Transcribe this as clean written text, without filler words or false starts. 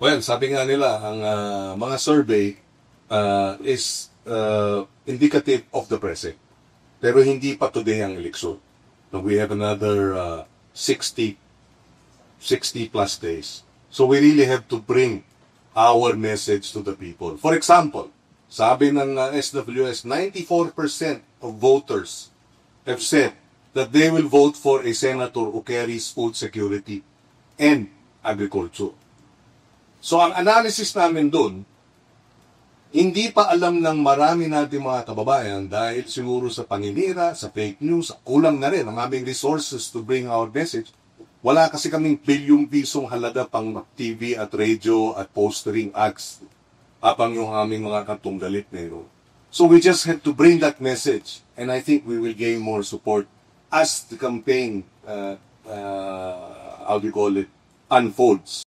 Well, sabi nga nila, ang mga survey is indicative of the present. Pero hindi pa today ang eleksyon. So we have another 60 plus days. So we really have to bring our message to the people. For example, sabi ng SWS, 94% of voters have said that they will vote for a senator who carries food security and agriculture. So ang analysis namin doon, hindi pa alam ng marami natin mga kababayan dahil siguro sa paninira, sa fake news, kulang na rin ang aming resources to bring our message. Wala kasi kaming bilyong pisong halaga pang TV at radio at postering ads apang yung aming mga katunggalit meron. So we just have to bring that message and I think we will gain more support as the campaign, unfolds.